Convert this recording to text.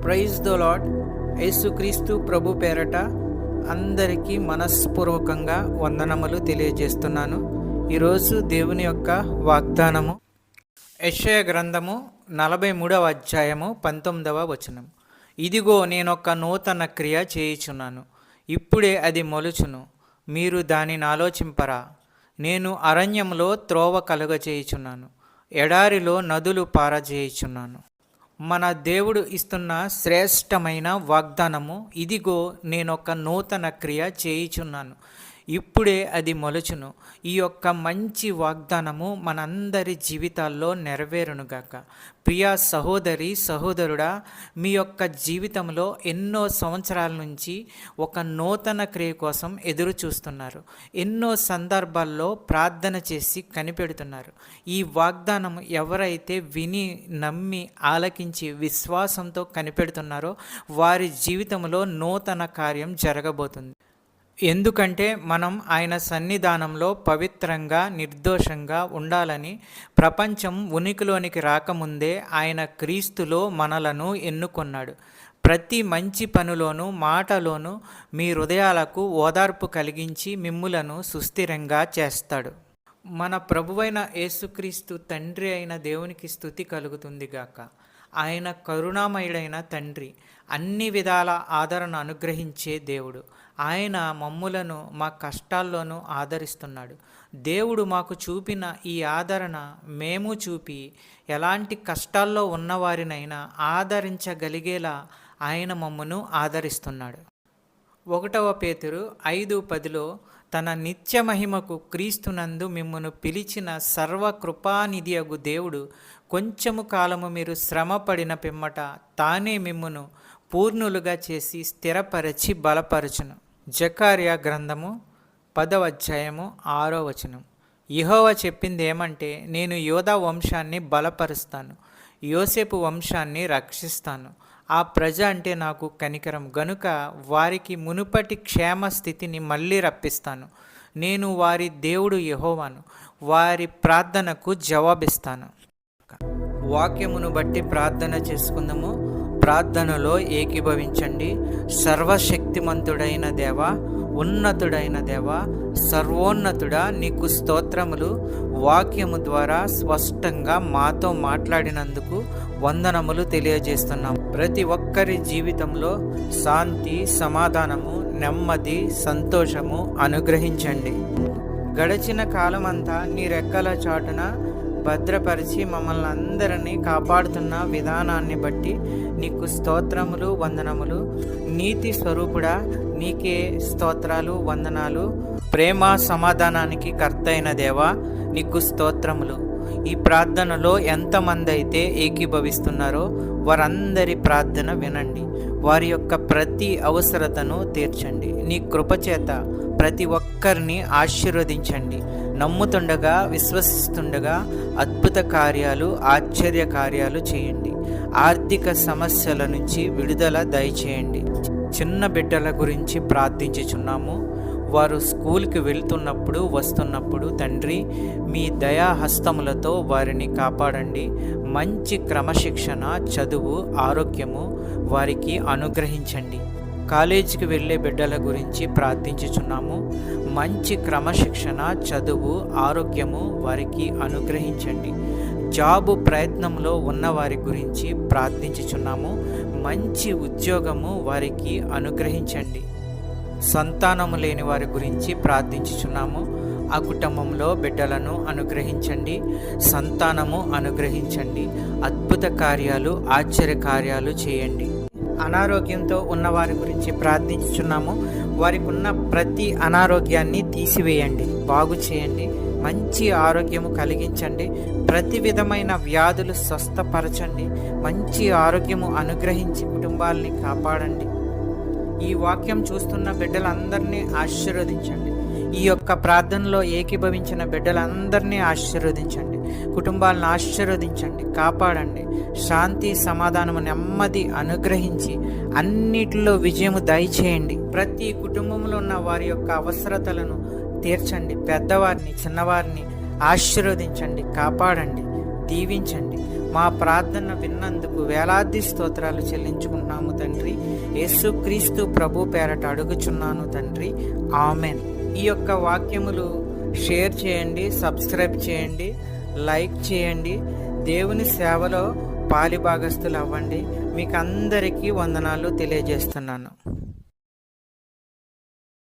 Praise the lord. యేసుక్రీస్తు ప్రభు పేరట అందరికీ మనస్పూర్వకంగా వందనములు తెలియజేస్తున్నాను. ఈరోజు దేవుని యొక్క వాగ్దానము యెషయా గ్రంథము 43వ అధ్యాయము 19వ వచనం. ఇదిగో నేనొక నూతన క్రియ చేయుచున్నాను, ఇప్పుడే అది మొలుచును, మీరు దానిని ఆలోచింపరా. నేను అరణ్యంలో త్రోవ కలుగజేయుచున్నాను, ఎడారిలో నదులు పారజేయుచున్నాను. మన దేవుడు ఇస్తున్న శ్రేష్టమైన వాగ్దానము, ఇదిగో నేనొక నూతన క్రియ చేయుచున్నాను, ఇప్పుడే అది మొలుచును. ఈ యొక్క మంచి వాగ్దానము మనందరి జీవితాల్లో నెరవేరునుగాక. ప్రియా సహోదరి సహోదరుడా, మీ యొక్క జీవితంలో ఎన్నో సంవత్సరాల నుంచి ఒక నూతన క్రియ కోసం ఎదురు చూస్తున్నారు. ఎన్నో సందర్భాల్లో ప్రార్థన చేసి కనిపెడుతున్నారు. ఈ వాగ్దానం ఎవరైతే విని నమ్మి ఆలకించి విశ్వాసంతో కనిపెడుతున్నారో వారి జీవితంలో నూతన కార్యం జరగబోతుంది. ఎందుకంటే మనం ఆయన సన్నిధానంలో పవిత్రంగా నిర్దోషంగా ఉండాలని ప్రపంచం ఉనికిలోనికి రాకముందే ఆయన క్రీస్తులో మనలను ఎన్నుకొన్నాడు. ప్రతి మంచి పనిలోనూ మాటలోనూ మీ హృదయాలకు ఓదార్పు కలిగించి మిమ్ములను సుస్థిరంగా చేస్తాడు. మన ప్రభువైన యేసుక్రీస్తు తండ్రి అయిన దేవునికి స్తుతి కలుగుతుంది గాక. ఆయన కరుణామయుడైన తండ్రి, అన్ని విధాల ఆదరణ అనుగ్రహించే దేవుడు. ఆయన మమ్ములను మా కష్టాల్లోనూ ఆదరిస్తున్నాడు. దేవుడు మాకు చూపిన ఈ ఆదరణ మేము చూపి ఎలాంటి కష్టాల్లో ఉన్నవారినైనా ఆదరించగలిగేలా ఆయన మమ్మను ఆదరిస్తున్నాడు. 1 పేతురు 5:10 తన నిత్య మహిమకు క్రీస్తునందు మిమ్మును పిలిచిన సర్వకృపానిధియగు దేవుడు కొంచెము కాలము మీరు శ్రమపడిన పిమ్మట తానే మిమ్మును పూర్ణులుగా చేసి స్థిరపరచి బలపరచును. జకర్యా గ్రంథము 10వ అధ్యాయము 6వ వచనం. యెహోవా చెప్పింది ఏమంటే, నేను యోధా వంశాన్ని బలపరుస్తాను, యోసేపు వంశాన్ని రక్షిస్తాను. ఆ ప్రజ అంటే నాకు కనికరం గనుక వారికి మునుపటి క్షేమ స్థితిని మళ్ళీ రప్పిస్తాను. నేను వారి దేవుడు యెహోవాను, వారి ప్రార్థనకు జవాబిస్తాను. వాక్యమును బట్టి ప్రార్థన చేసుకుందాము. ప్రార్థనలో ఏకీభవించండి. సర్వశక్తిమంతుడైన దేవా, ఉన్నతుడైన దేవా, సర్వోన్నతుడా, నీకు స్తోత్రములు. వాక్యము ద్వారా స్పష్టంగా మాతో మాట్లాడినందుకు వందనములు తెలియజేస్తున్నాం. ప్రతి ఒక్కరి జీవితంలో శాంతి, సమాధానము, నెమ్మది, సంతోషము అనుగ్రహించండి. గడిచిన కాలమంతా నీ రెక్కల చాటున భద్రపరిచి మమ్మల్ని అందరినీ కాపాడుతున్న విధానాన్ని బట్టి నీకు స్తోత్రములు, వందనములు. నీతి స్వరూపుడా, నీకే స్తోత్రాలు, వందనాలు. ప్రేమ సమాధానానికి కర్త అయిన దేవా, నీకు స్తోత్రములు. ఈ ప్రార్థనలో ఎంతమంది అయితే ఏకీభవిస్తున్నారో వారందరి ప్రార్థన వినండి. వారి యొక్క ప్రతి అవసరతను తీర్చండి. నీ కృపచేత ప్రతి ఒక్కరిని ఆశీర్వదించండి. నమ్ముతుండగా, విశ్వసిస్తుండగా అద్భుత కార్యాలు, ఆశ్చర్య కార్యాలు చేయండి. ఆర్థిక సమస్యల నుంచి విడుదల దయచేయండి. చిన్న బిడ్డల గురించి ప్రార్థించుచున్నాము. వారు స్కూల్కి వెళ్తున్నప్పుడు వస్తున్నప్పుడు తండ్రి మీ దయాహస్తములతో వారిని కాపాడండి. మంచి క్రమశిక్షణ, చదువు, ఆరోగ్యము వారికి అనుగ్రహించండి. కాలేజీకి వెళ్ళే బిడ్డల గురించి ప్రార్థించుచున్నాము. మంచి క్రమశిక్షణ, చదువు, ఆరోగ్యము వారికి అనుగ్రహించండి. జాబు ప్రయత్నంలో ఉన్న వారి గురించి ప్రార్థించుచున్నాము. మంచి ఉద్యోగము వారికి అనుగ్రహించండి. సంతానము లేని వారి గురించి ప్రార్థించుచున్నాము. ఆ కుటుంబంలో బిడ్డలను అనుగ్రహించండి, సంతానము అనుగ్రహించండి. అద్భుత కార్యాలు, ఆశ్చర్య కార్యాలు చేయండి. అనారోగ్యంతో ఉన్నవారి గురించి ప్రార్థించుచున్నాము. వారికి ఉన్న ప్రతి అనారోగ్యాన్ని తీసివేయండి, బాగు చేయండి, మంచి ఆరోగ్యము కలిగించండి. ప్రతి విధమైన వ్యాధులు స్వస్థపరచండి. మంచి ఆరోగ్యము అనుగ్రహించి కుటుంబాలని కాపాడండి. ఈ వాక్యం చూస్తున్న బిడ్డలందరినీ ఆశీర్వదించండి. ఈ యొక్క ప్రార్థనలో ఏకీభవించిన బిడ్డలందరినీ ఆశీర్వదించండి. కుటుంబాలను ఆశీర్వదించండి, కాపాడండి. శాంతి, సమాధానము, నెమ్మది అనుగ్రహించి అన్నిటిలో విజయము దయచేయండి. ప్రతి కుటుంబంలో ఉన్న వారి యొక్క అవసరతలను తీర్చండి. పెద్దవారిని, చిన్నవారిని ఆశీర్వదించండి, కాపాడండి, దీవించండి. మా ప్రార్థన విన్నందుకు వేలాది స్తోత్రాలు చెల్లించుకుంటున్నాము తండ్రి. యేసుక్రీస్తు ప్రభు పేరట అడుగుచున్నాను తండ్రి, ఆమెన్. ఈ యొక్క వాక్యములు షేర్ చేయండి, సబ్స్క్రైబ్ చేయండి, లైక్ చేయండి. దేవుని సేవలో పాలిభాగస్తులు అవ్వండి. మీకు అందరికీ వందనాలు తెలియజేస్తున్నాను.